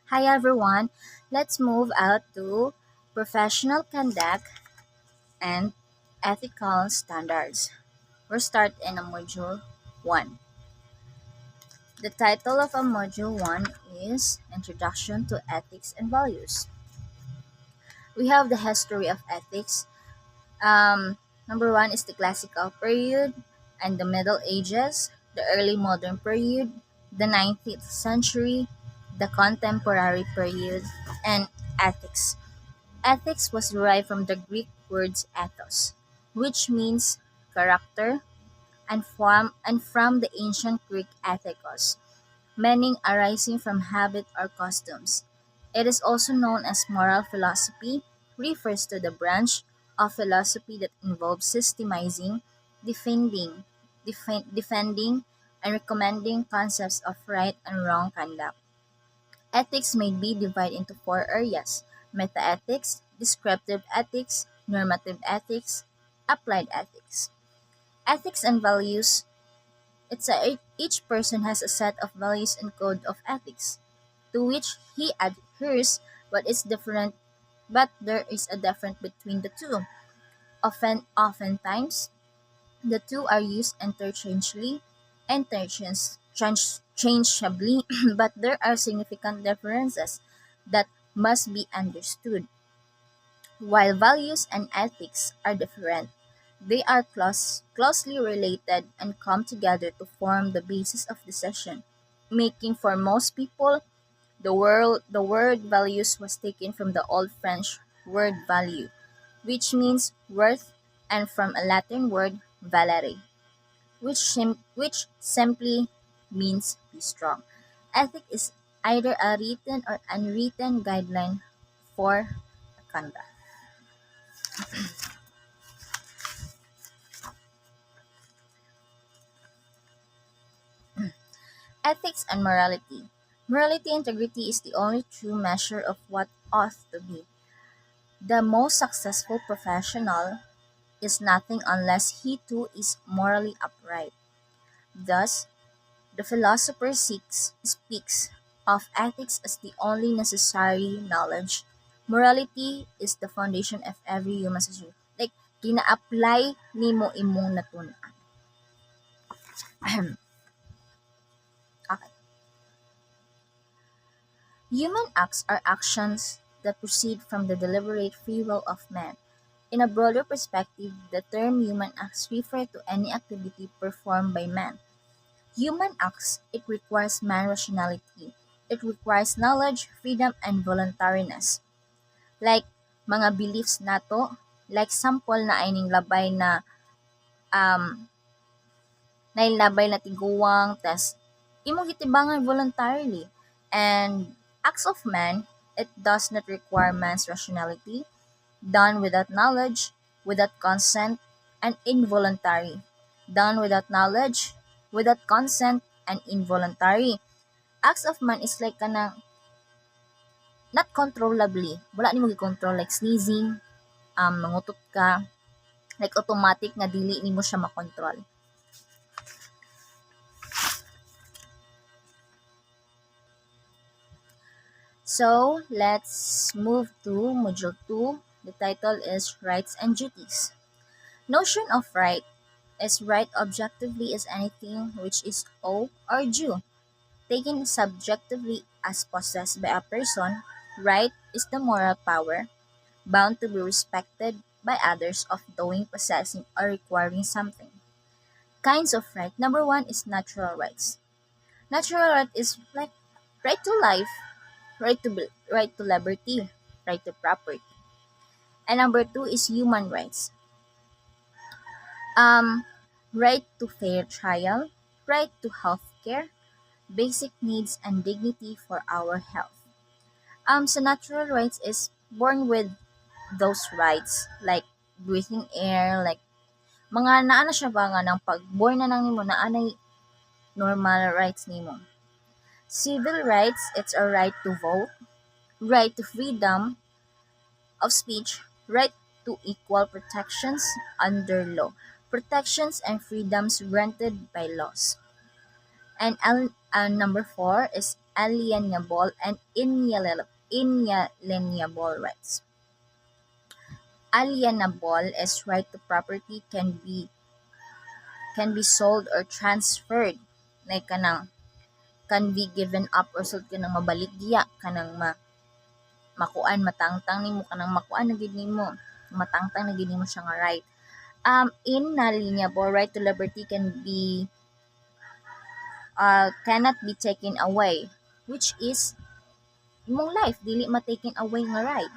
Hi everyone, let's move out to professional conduct and ethical standards. We'll start in a module 1. The title of a module 1 is Introduction to Ethics and Values. We have the history of ethics. Number 1 is the classical period and the Middle Ages, the early modern period, the 19th century, the contemporary period, and ethics. Ethics was derived from the Greek words ethos, which means character, and from the ancient Greek ethikos, meaning arising from habit or customs. It is also known as moral philosophy, refers to the branch of philosophy that involves systemizing, defending, defending, and recommending concepts of right and wrong conduct. Ethics may be divided into four areas: metaethics, descriptive ethics, normative ethics, applied ethics. Ethics and values. Each person has a set of values and code of ethics to which he adheres, but is different but there is a difference between the two. Oftentimes the two are used interchangeably, but there are significant differences that must be understood. While values and ethics are different, they are closely related and come together to form the basis of decision making for most people. The word values was taken from the Old French word value, which means worth, and from a Latin word valere, which simply means be strong. Ethic is either a written or unwritten guideline for conduct. Ethics and morality. Morality integrity is the only true measure of what ought to be. The most successful professional is nothing unless he too is morally upright. Thus, the philosopher speaks of ethics as the only necessary knowledge. Morality is the foundation of every human society. Like, gina-apply nimo imong natun. Okay. Human acts are actions that proceed from the deliberate free will of man. In a broader perspective, the term human acts refers to any activity performed by man. Human acts, it requires man rationality. It requires knowledge, freedom, and voluntariness. Like mga beliefs nato, like sample na ay ning labay na um nailabay na tiguwang tas imong gitibangan voluntarily. And acts of man, it does not require man's rationality, done without knowledge, without consent, and involuntary. Done without knowledge, without consent, and involuntary. Acts of man is like kanang not controllably. Wala nimo gi-control like sneezing, mangutot ka, like automatic nga dili nimo siya makontrol. So, let's move to Module 2. The title is Rights and Duties. Notion of right is right objectively is anything which is owed or due. Taken subjectively as possessed by a person, right is the moral power bound to be respected by others of doing, possessing, or requiring something. Kinds of right. Number one is natural rights. Natural right is like right to life, right to liberty, right to property. And number two is human rights. Um, right to fair trial, right to health care, basic needs and dignity for our health. So natural rights is born with those rights like breathing air, like mga naana siya ba nga ng pag born na nang nimo naanay normal rights nimo. Civil rights, it's a right to vote, right to freedom of speech, right to equal protections under law, protections and freedoms granted by laws. And number four is alienable and inalienable rights. Alienable is right to property can be sold or transferred. Like kanang can be given up or sold kanang mabaligya kanang makuan matangtang nimo kanang makuan na gid nimo matangtang na gid nimo siya nga right. Inalienable right to liberty cannot be taken away, which is imong life dili ma-taken away nga right.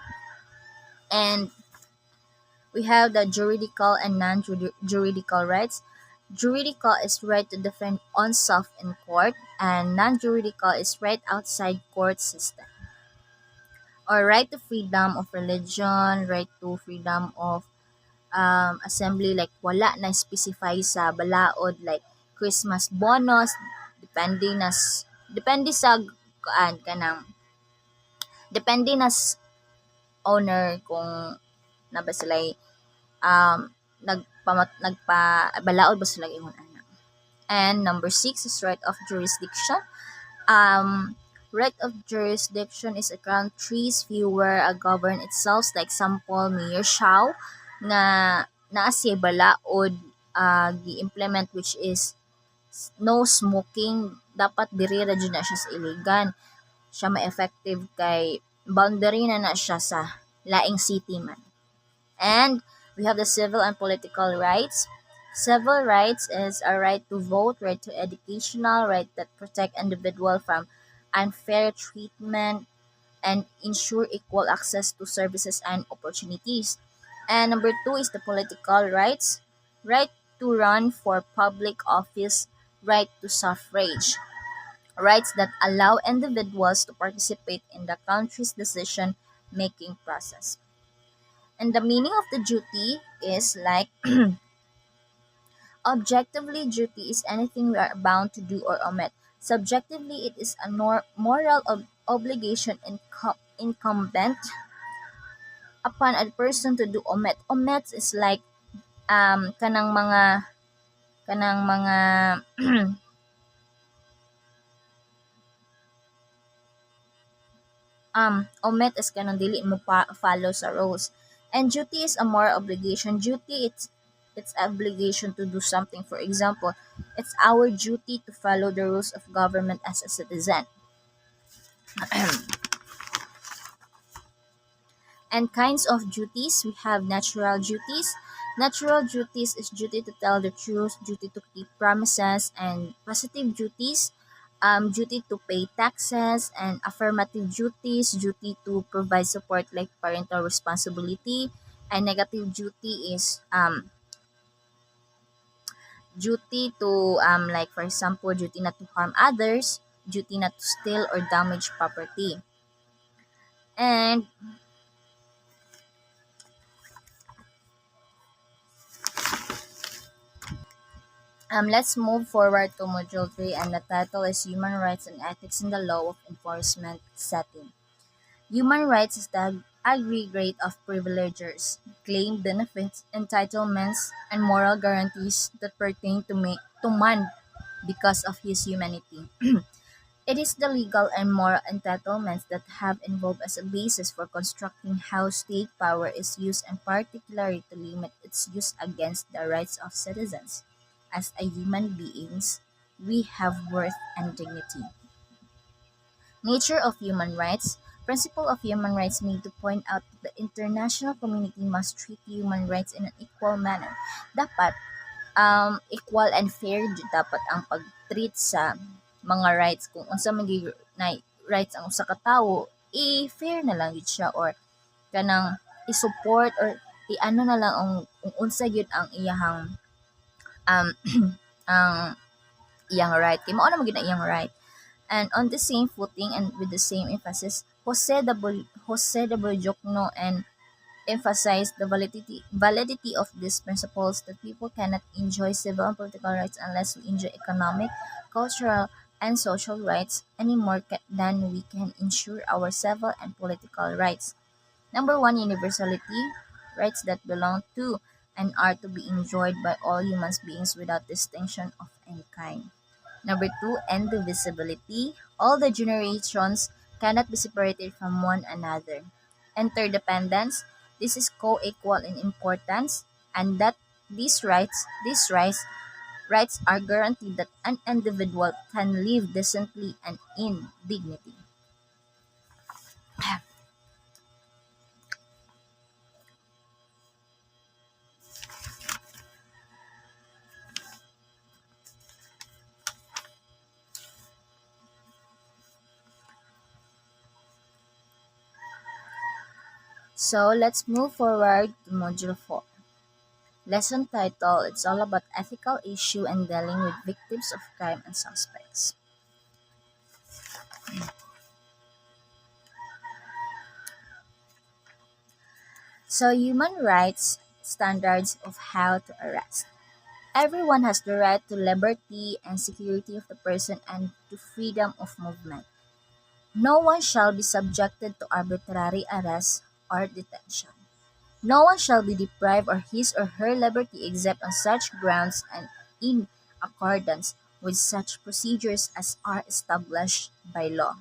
And we have the juridical and non-juridical rights. Juridical is right to defend oneself in court, and non-juridical is right outside court system. Or right to freedom of religion, right to freedom of assembly, like wala na specify sa balaod, like Christmas bonus, depende sa kuan kanang depende na owner kung na ba sila nagpa balaod ba sila ingon ana. And number 6 is right of jurisdiction. Right of jurisdiction is a country's viewer govern itself, like example Mayor Shao nga naa siya balaod gi-implement, which is no smoking. Dapat diri ra jud na siya sa iligan siya ma-effective kay boundary na siya sa laing city man. And we have the civil and political rights. Civil rights is a right to vote, right to educational, right that protect individual from unfair treatment and ensure equal access to services and opportunities. And number 2 is the political rights. Right to run for public office, right to suffrage. Rights that allow individuals to participate in the country's decision making process. And the meaning of the duty is like objectively, duty is anything we are bound to do or omit. Subjectively, it is a moral obligation incumbent upon a person to do omit. Omit is like kanang mga omit is kanang dili mo follow sa rules. And duty is a moral obligation. Duty it's obligation to do something. For example, it's our duty to follow the rules of government as a citizen. And kinds of duties, we have natural duties. Natural duties is duty to tell the truth, duty to keep promises, and positive duties, duty to pay taxes, and affirmative duties, duty to provide support like parental responsibility, and negative duty is duty to like for example duty not to harm others, duty not to steal or damage property. And let's move forward to Module 3, and the title is Human Rights and Ethics in the Law of Enforcement Setting. Human rights is the aggregate of privileges, claim benefits, entitlements, and moral guarantees that pertain to man because of his humanity. It is the legal and moral entitlements that have involved as a basis for constructing how state power is used, and particularly to limit its use against the rights of citizens. As a human beings, we have worth and dignity. Nature of human rights. Principle of human rights made to point out that the international community must treat human rights in an equal manner. Dapat equal and fair jud dapat ang pag-treat sa mga rights. Kung unsa man gyud na rights ang usa ka tawo, i-fair na lang jud siya, or kanang i-support or i-ano na lang ang kung unsa gyud ang iyahang um ang iyang right kay mao na mo gyud ang iyang right. And on the same footing and with the same emphasis, Jose de Boyocno and emphasized the validity of these principles, that people cannot enjoy civil and political rights unless we enjoy economic, cultural, and social rights any more than we can ensure our civil and political rights. Number 1, universality, rights that belong to and are to be enjoyed by all human beings without distinction of any kind. Number 2, indivisibility, all the generations cannot be separated from one another. Interdependence, this is co-equal in importance, and that these rights are guaranteed that an individual can live decently and in dignity. So let's move forward to Module 4. Lesson title, it's all about ethical issue and dealing with victims of crime and suspects. So human rights standards of how to arrest. Everyone has the right to liberty and security of the person and to freedom of movement. No one shall be subjected to arbitrary arrest or detention. No one shall be deprived of his or her liberty except on such grounds and in accordance with such procedures as are established by law.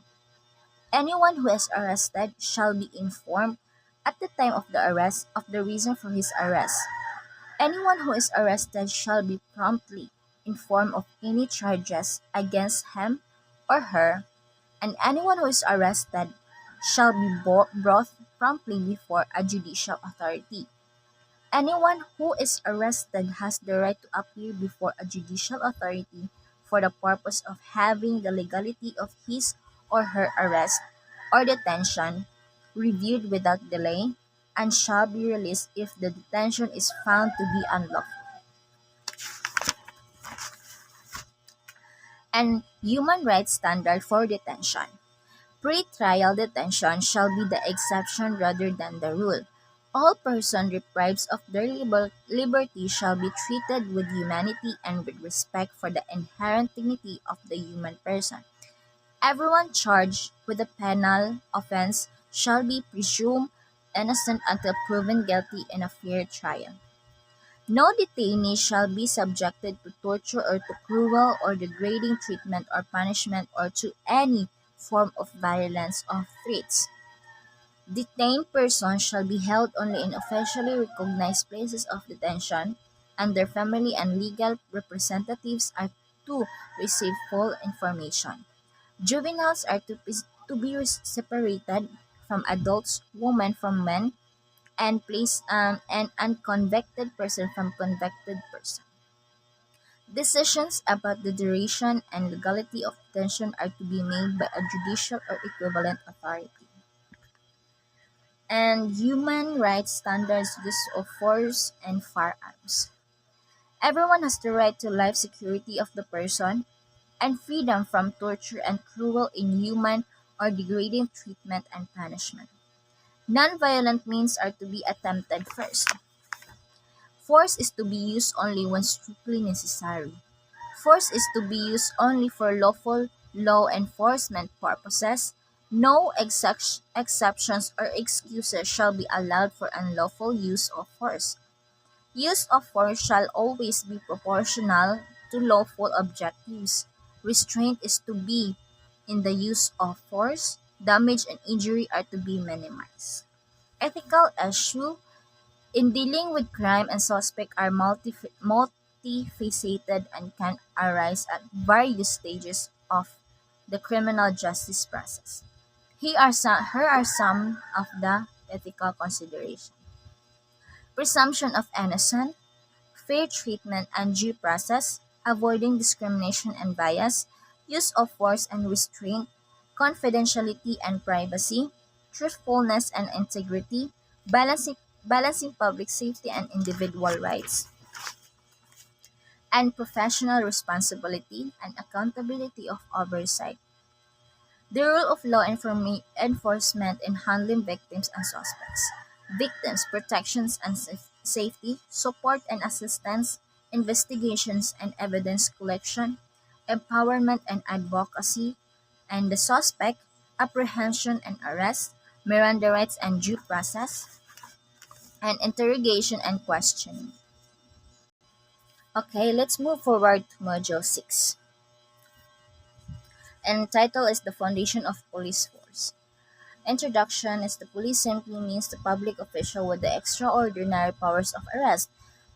Anyone who is arrested shall be informed at the time of the arrest of the reason for his arrest. Anyone who is arrested shall be promptly informed of any charges against him or her, and anyone who is arrested shall be brought promptly before a judicial authority. Anyone who is arrested has the right to appear before a judicial authority for the purpose of having the legality of his or her arrest or detention reviewed without delay, and shall be released if the detention is found to be unlawful. And human rights standard for detention. Pre-trial detention shall be the exception rather than the rule. All persons deprived of their liberty shall be treated with humanity and with respect for the inherent dignity of the human person. Everyone charged with a penal offense shall be presumed innocent until proven guilty in a fair trial. No detainee shall be subjected to torture or to cruel or degrading treatment or punishment or to any form of violence or threats. Detained persons shall be held only in officially recognized places of detention, and their family and legal representatives are to receive full information. Juveniles are to be separated from adults, women from men, and unconvicted person from convicted person. Decisions about the duration and legality of detention are to be made by a judicial or equivalent authority. And human rights standards use of force and firearms. Everyone has the right to life security of the person and freedom from torture and cruel, inhuman, or degrading treatment and punishment. Non-violent means are to be attempted first. Force is to be used only when strictly necessary. Force is to be used only for lawful law enforcement purposes. No exceptions or excuses shall be allowed for unlawful use of force. Use of force shall always be proportional to lawful objectives. Restraint is to be in the use of force. Damage and injury are to be minimized. Ethical issue in dealing with crime and suspect are multifaceted and can arise at various stages of the criminal justice process. Here are some of the ethical considerations. Presumption of innocence, fair treatment and due process, avoiding discrimination and bias, use of force and restraint, confidentiality and privacy, truthfulness and integrity, balancing public safety and individual rights, and professional responsibility and accountability of oversight. The role of law enforcement in handling victims and suspects. Victims' protections and safety, support and assistance, investigations and evidence collection, empowerment and advocacy, and the suspect, apprehension and arrest, Miranda rights and due process, and interrogation and questioning. Okay, let's move forward to Module 6. And title is The Foundation of Police Force. Introduction is the police simply means the public official with the extraordinary powers of arrest,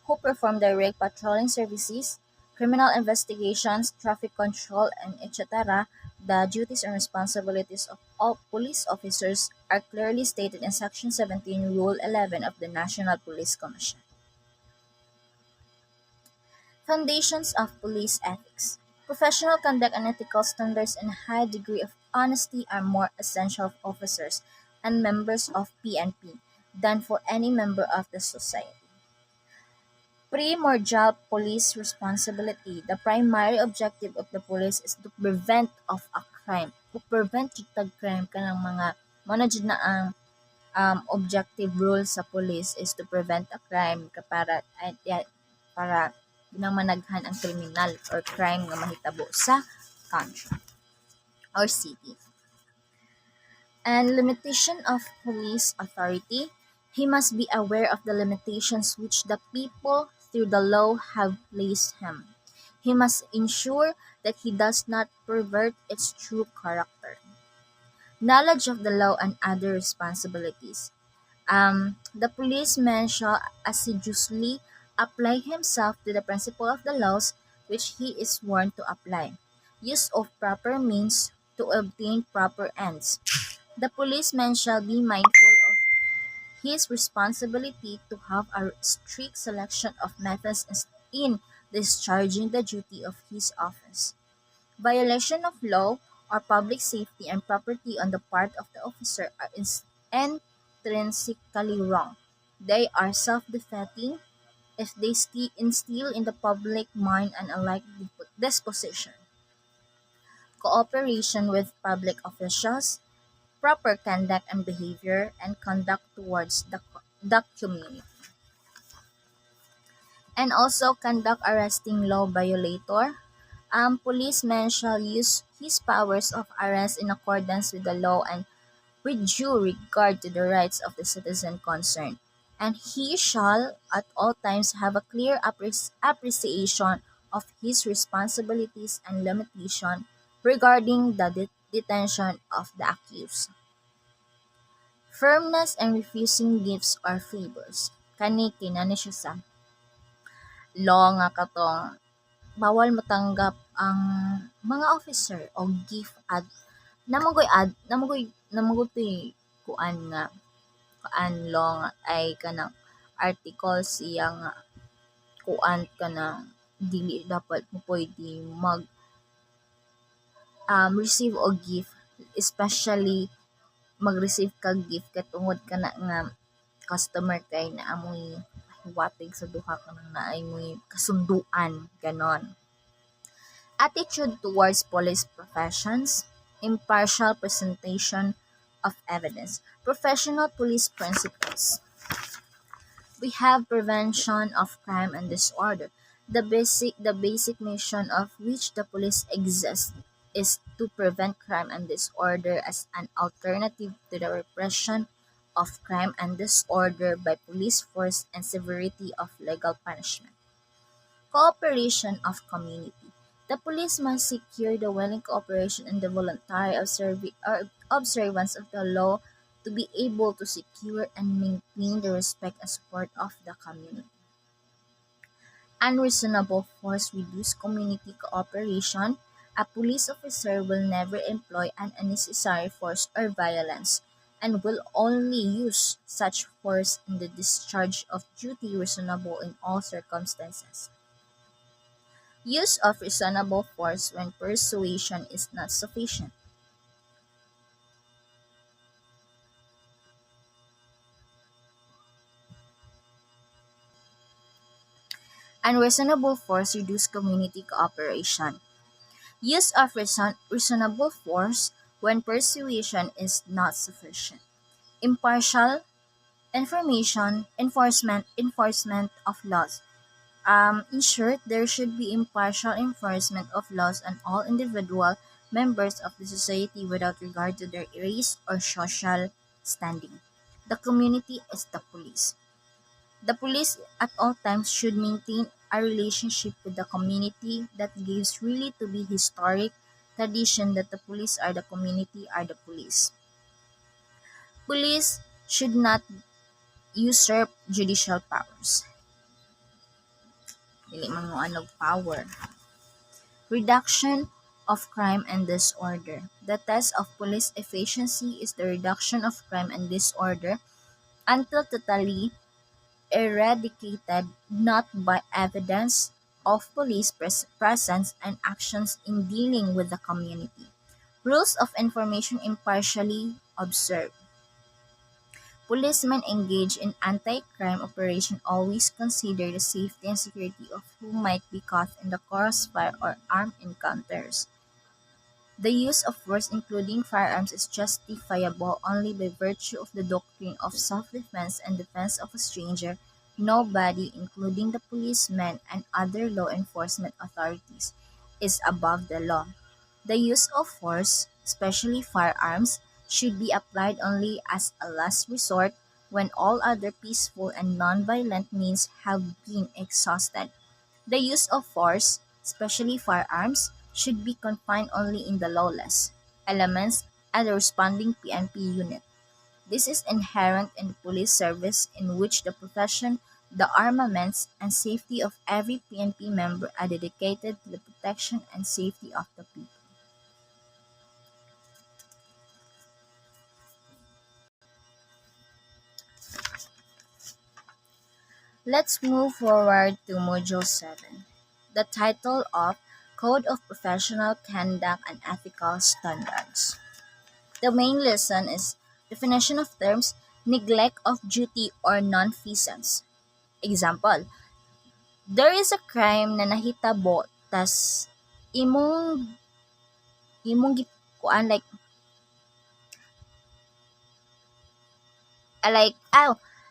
who perform direct patrolling services, criminal investigations, traffic control, and etc. The duties and responsibilities of all police officers are clearly stated in Section 17, Rule 11 of the National Police Commission. Foundations of police ethics. Professional conduct and ethical standards and a high degree of honesty are more essential for officers and members of PNP than for any member of the society. Primordial police responsibility. The primary objective of the police is to prevent of a crime. To prevent kitag crime kanang mga mana jud na ang objective rule sa police is to prevent a crime para ginamanaghan ang kriminal or crime nga mahitabo sa country or city. And limitation of police authority. He must be aware of the limitations which the people through the law have placed him. He must ensure that he does not pervert its true character. Knowledge of the law and other responsibilities. The policeman shall assiduously apply himself to the principle of the laws which he is sworn to apply. Use of proper means to obtain proper ends. The policeman shall be mindful of his responsibility to have a strict selection of methods in discharging the duty of his office. Violation of law or public safety and property on the part of the officer are intrinsically wrong. They are self-defeating if they instill in the public mind an alike disposition. Cooperation with public officials, proper conduct and behavior, and conduct towards the community. And also conduct arresting law violator. Policeman shall use his powers of arrest in accordance with the law and with due regard to the rights of the citizen concerned. And he shall at all times have a clear appreciation of his responsibilities and limitation regarding the detention of the accused. Firmness and refusing gifts or favors. Kani kinani siya sa law nga katong bawal motanggap ang mga officer og gift at namangoy kuan nga law nga ay kanang article siya nga kuan kanang dili dapat mo pwede mag receive og gift, especially mag-receive kag gift katungod kana nga customer kay naamoy hiwatig sa duha kanang naamoy kasunduan ganon. Attitude towards police professions, impartial presentation of evidence, professional police principles. We have prevention of crime and disorder. The basic mission of which the police exists is to prevent crime and disorder as an alternative to the repression of crime and disorder by police force and severity of legal punishment. Cooperation of community. The police must secure the willing cooperation and the voluntary observance of the law to be able to secure and maintain the respect and support of the community. Unreasonable force reduce community cooperation. A police officer will never employ an unnecessary force or violence and will only use such force in the discharge of duty reasonable in all circumstances. Use of reasonable force when persuasion is not sufficient. Unreasonable force reduce community cooperation. Use of reasonable force when persuasion is not sufficient. Impartial enforcement of laws. In short, there should be impartial enforcement of laws on all individual members of the society without regard to their race or social standing. The community is the police. The police at all times should maintain a relationship with the community that gives really to be historic tradition that the police are the community are the police. Police should not usurp judicial powers. Dili man mo anog power. Reduction of crime and disorder. The test of police efficiency is the reduction of crime and disorder until totally eradicated, not by evidence of police presence and actions in dealing with the community. Rules of information impartially observed. Policemen engaged in anti-crime operation always consider the safety and security of who might be caught in the crossfire or armed encounters. The use of force, including firearms, is justifiable only by virtue of the doctrine of self-defense and defense of a stranger. Nobody, including the policemen and other law enforcement authorities, is above the law. The use of force, especially firearms, should be applied only as a last resort when all other peaceful and nonviolent means have been exhausted. The use of force, especially firearms, should be confined only in the lawless elements and the responding PNP unit. This is inherent in the police service in which the profession, the armaments, and safety of every PNP member are dedicated to the protection and safety of the people. Let's move forward to Module 7, the title of Code of Professional Conduct and Ethical Standards. The main lesson is definition of terms, neglect of duty or nonfeasance. Example, there is a crime na nahitabo tas imong imong kuan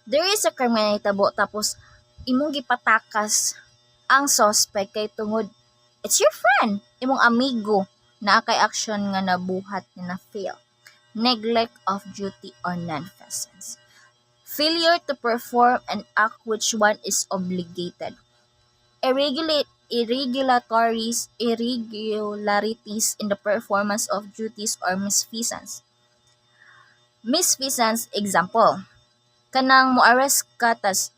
there is a crime na nahitabo tapos imong gipatakas ang suspect kay tungod it's your friend, imong amigo na kay action nga nabuhat nga na fail. Neglect of duty or nonfeasance. Failure to perform an act which one is obligated. Irregularities in the performance of duties or misfeasance. Misfeasance example, kanang mo-arrest ka tas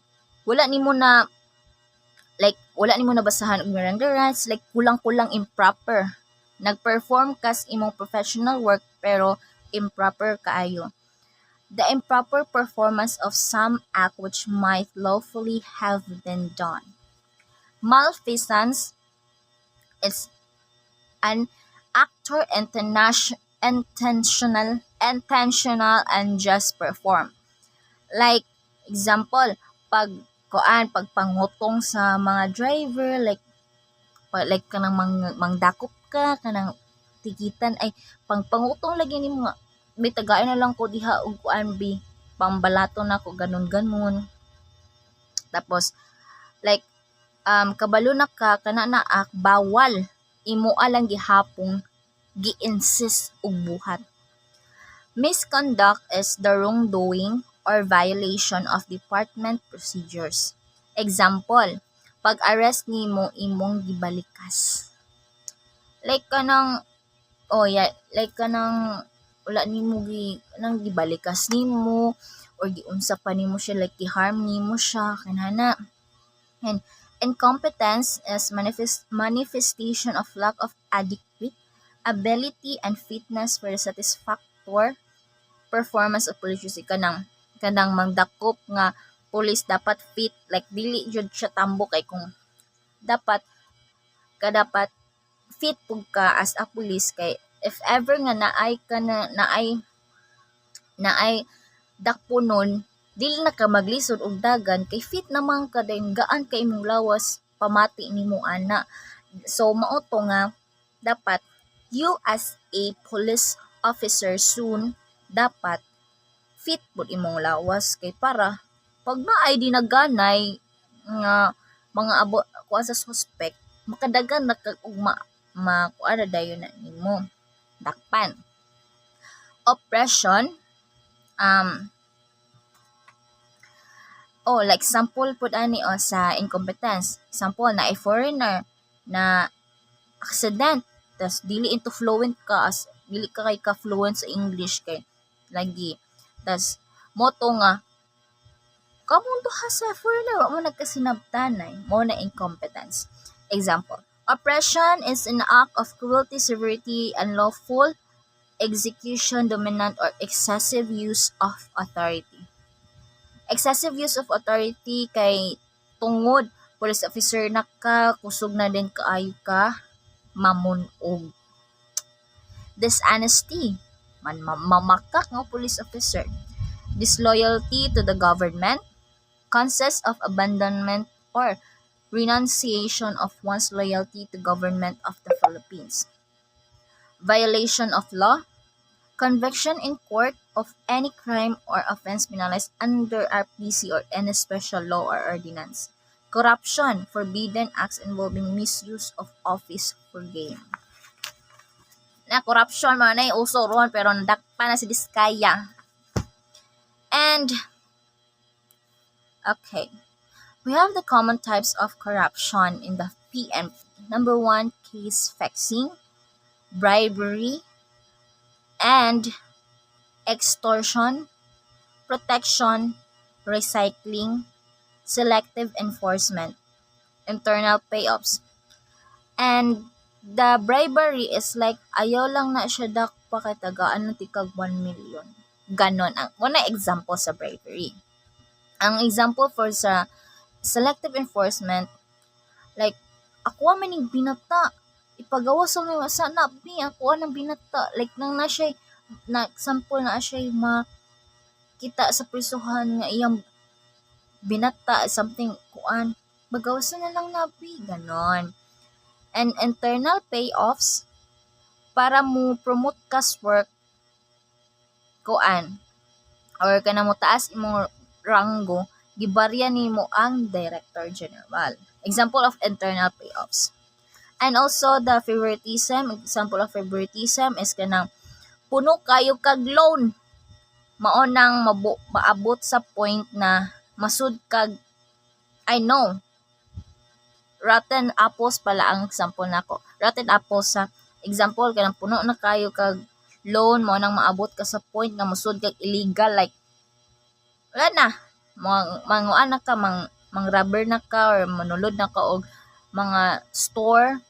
wala nimo na nabasahan og Miranda rights, kulang-kulang improper. Nag-perform kas imong professional work pero improper kaayo. The improper performance of some act which might lawfully have been done. Malfeasance is an actor intentional and just perform. Like example, pagpangutong sa mga driver, kanang mangdakop ka kanang tikitan ay pangpangutong lagi nimo nga may tagay na lang ko diha og kuan bi pambalato na ko ganon tapos kabalo na ka kana naak bawal imo alang gihapong gi-insist og buhat. Misconduct is the wrongdoing or violation of department procedures. Example, pag-arrest nimo imong gibalikas. Kanang kanang wala nimo kanang gibalikas nimo or giunsa pa nimo siya gi-harm nimo siya kanana. And incompetence is manifestation of lack of adequate ability and fitness for the satisfactory performance of police duty. Kanang mangdakop nga police dapat fit dili jud siya tambok kay kung dapat fit pug ka as a police kay if ever nga naay dakponon dili na ka maglisod og dagan kay fit naman ka then gaan kay imong lawas pamati nimo ana. So mao to nga dapat you as a police officer soon dapat fit pud imong lawas kay para pag naay dinaganay nga mga kuan sa suspect makadagan na kag ugma kuan dayon na nimo dakpan. Oppression sample pud ani sa incompetence. Example na a foreigner na accident tas dili into fluent ka as dili ka kay ka fluent sa English kay lagi tas moto nga kamong duha sa foreigner wa mo nagkasinabtanay mo na incompetence. Example, oppression is an act of cruelty, severity, unlawful execution, dominant or excessive use of authority. Excessive use of authority kay tungod police officer na ka, kusog na din kaayo ka mamunog. Dishonesty, mamakak nga police officer. Disloyalty to the government consists of abandonment or renunciation of one's loyalty to government of the Philippines. Violation of law, conviction in court of any crime or offense penalized under RPC or any special law or ordinance. Corruption, forbidden acts involving misuse of office for gain. Na corruption man ay uso ron pero nadakpa na si Diskaya. And okay, we have the common types of corruption in the PNP. Number 1, case fixing, bribery, and extortion, protection, recycling, selective enforcement, internal payoffs. And the bribery is like ayaw lang na siya dakpa kay tagaan ng tikag 1 million. Ganon ang una example sa bribery. Ang example for sa selective enforcement, like ako maning binata, ipagawa sa mga sa nabi ako nang binata, like nang na siya na sample na siya makita sa prisuhan nga iyang binata something kuan bagawasan na lang nabi ganon. And internal payoffs para mo promote kas work kuan or kana mo taas imong ranggo gibarya nimo ang director general. Example of internal payoffs. And also the favoritism, example of favoritism is kanang puno kayo kag loan. Mao nang maabot sa point na masud kag I know rotten apples pala ang example nako. Rotten apples sa example kanang puno na kayo kag loan mo nang maabot ka sa point nga musud kag illegal like wala na manguan na ka mang rubber na ka or manulod na ka og mga store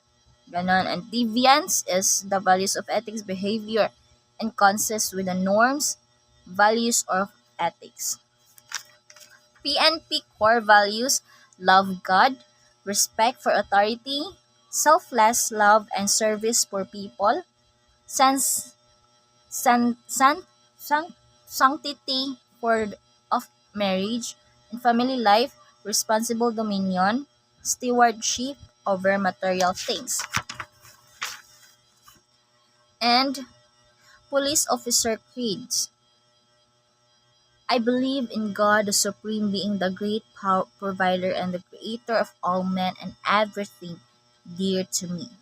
ganon. And deviance is the values of ethics behavior and consists with the norms values of ethics. PNP core values: love God, respect for authority, selfless love and service for people, sanctity of marriage and family life, responsible dominion, stewardship over material things. And police officer creeds: I believe in God, the supreme being, the great provider and the creator of all men and everything dear to me.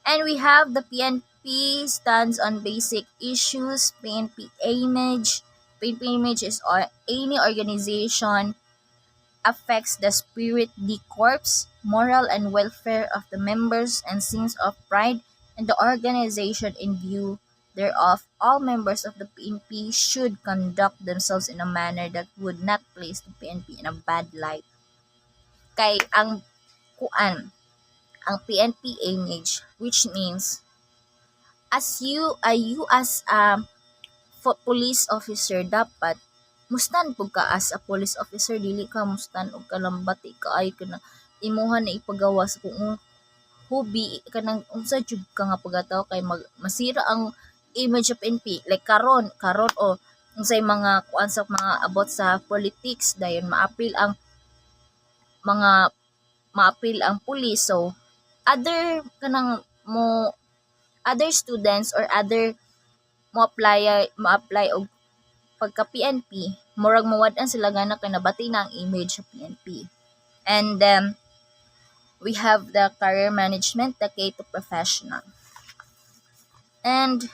And we have the PNP stands on basic issues. PNP image. PNP image is any organization affects the spirit, the corps, moral and welfare of the members and scenes of pride and the organization in view thereof. All members of the PNP should conduct themselves in a manner that would not place the PNP in a bad light. Kay ang PNP image, which means as you as a police officer dapat mustan pug ka as a police officer, dili ka mustan og kalambati kaayo ka na imuhan na ipagawas kung hubi kanang unsa jud ka nga pagataw kay masira ang image of PNP like karon o unsay mga kuan sa mga about sa politics dayon maapil ang police. So other students or other ma-apply og pagka PNP murag mawad-an sila gana kay nabati na ang image sa PNP. And we have the career management, the K to professional. And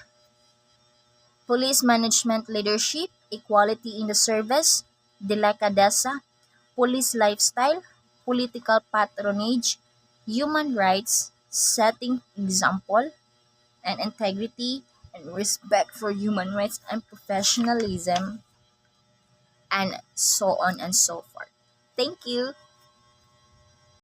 police management leadership, equality in the service, delicadeza, police lifestyle, political patronage, human rights, setting example and integrity and respect for human rights and professionalism and so on and so forth. Thank you.